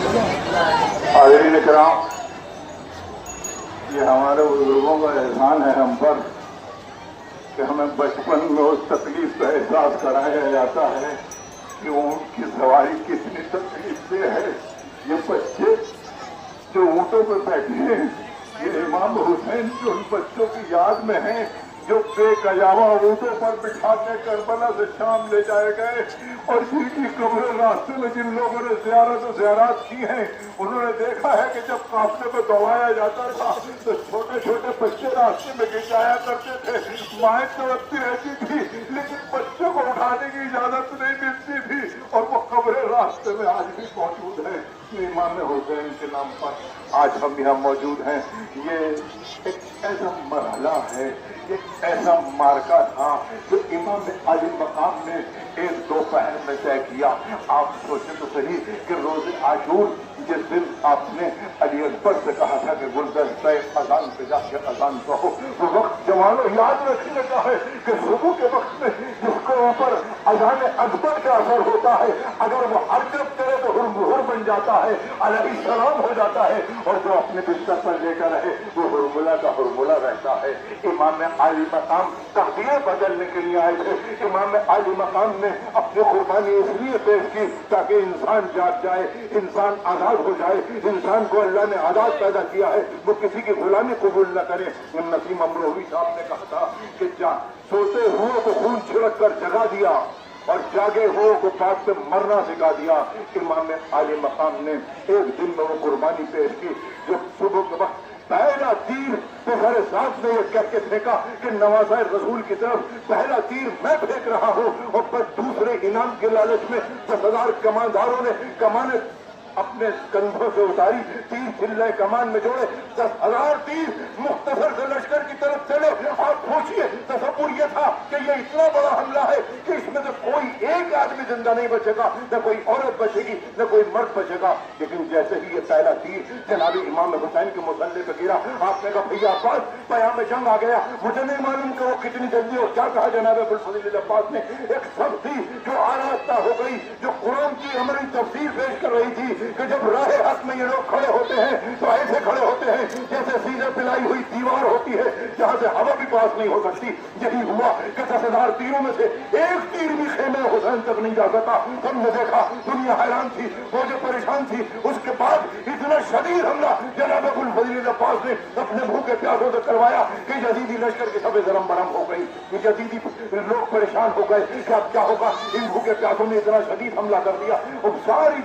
حاضرین کرام، یہ ہمارے بزرگوں کا احسان ہے ہم پر کہ ہمیں بچپن میں اس تکلیف کا احساس کرایا جاتا ہے کہ اونٹ کی سواری کتنی تکلیف سے ہے۔ یہ بچے جو اونٹوں پہ بیٹھے ہیں، یہ امام حسین جو ان بچوں کی یاد میں ہیں، جو بے قیامہ اونٹوں پر بٹھا کے کربلا سے شام لے جائے گئے، اور جن کی قبر راستے میں جن لوگوں نے زیارات کی ہیں، انہوں نے دیکھا ہے کہ جب قافلے کو دوڑایا جاتا تھا تو چھوٹے چھوٹے بچے راستے میں گر جایا کرتے تھے، مائیں تڑپتی رہتی تھی، لیکن بچوں کو اٹھانے کی اجازت نہیں ملتی تھی، اور وہ قبر راستے میں آج بھی موجود ہے۔ امام حسین کے نام پر آج ہم یہاں موجود ہیں۔ یہ ایک ایسا مرحلہ ہے، ایک ایسا مارکا تھا جو امام علی مقام نے ایک دوپہر میں طے کیا۔ آپ سوچیں تو صحیح کہ روز عاشور جس دن آپ نے علی اکبر سے کہا تھا کہ گلدستہ اذان پہ جا کے اذان کہو، وہ وقت جوانوں یاد رکھنے کا ہے کہ صبح کے وقت میں جس کو اوپر اذان اکبر کا اثر ہوتا ہے، اگر وہ حرکت کرے تو ہر بن جاتا ہے، علیہ السلام ہو جاتا ہے، اور جو اپنے بستر پر لے کر رہے وہ ہرملہ کا ہرملہ رہتا ہے۔ امام علی مقام تقدیر بدلنے کے لیے آئے تھے۔ امام علی مقام نے اپنی قربانی اس لیے پیش کی تاکہ انسان جاگ جائے، انسان آزاد ہو جائے۔ انسان کو اللہ نے آزاد پیدا کیا ہے، وہ کسی کی غلامی قبول نہ کرے۔ نسیم امروہی صاحب نے کہا تھا کہ سوتے ہوئے کو خون چھڑک کر جگا دیا اور جاگے ہوئے کو پاک پہ مرنا سکھا دیا۔ امام علی مقام نے ایک دن میں وہ قربانی پیش کی جب صبح کے وقت پہلا تیر پہر ذات نے یہ کہہ کے پھینکا کہ نوازۂ رسول کی طرف پہلا تیر میں پھینک رہا ہوں، اور بس دوسرے انعام کے لالچ میں 10,000 کمانداروں نے کمانیں اپنے کندھوں سے اتاری، تیر چلے کمان میں جوڑے، 10,000 تیر مختصر سے لشکر کی طرف چلے۔ آپ پوچھئے تصور یہ تھا کہ یہ اتنا بڑا حملہ ہے کہ اس میں سے کوئی ایک آدمی زندہ نہیں بچے گا، نہ کوئی عورت بچے گی، نہ کوئی مرد بچے گا۔ لیکن جیسے ہی یہ پہلا تیر جناب امام حسین کے مسلح پہ گرا، آپ نے کہا بھیا عباس پیام جنگ آ گیا۔ مجھے نہیں معلوم کہ وہ کتنی جلدی، اور کیا کہا جناب ابوالفضل عباس نے، ایک سب تھی جو آراستہ ہو گئی، جو قرآن کی عملی تفسیر پیش کر رہی تھی کہ جب راہ حق میں یہ لوگ کھڑے ہوتے ہیں تو ایسے کھڑے ہوتے ہیں جیسے سیدھے پلائی ہوئی دیوار ہوتی ہے جہاں سے ہوا بھی پاس نہیں ہو سکتی۔ یہی ہوا کہ 10,000 تیروں میں سے ایک تیر بھی خیمہ حسین تک نہیں جا سکا۔ ہم نے دیکھا، دنیا حیران تھی، فوجیں پریشان تھی۔ اس کے بعد اتنا شدید حملہ جناب ابوالفضل عباس نے اپنے بھوکے پیاسوں سے کروایا کہ یزیدی لشکر کی سبیں درم برم ہو گئی۔ یزیدی لوگ پریشان ہو گئے کہ اب کیا ہوگا۔ ان بھوکے پیاسوں نے اتنا شدید حملہ کر دیا، اور ساری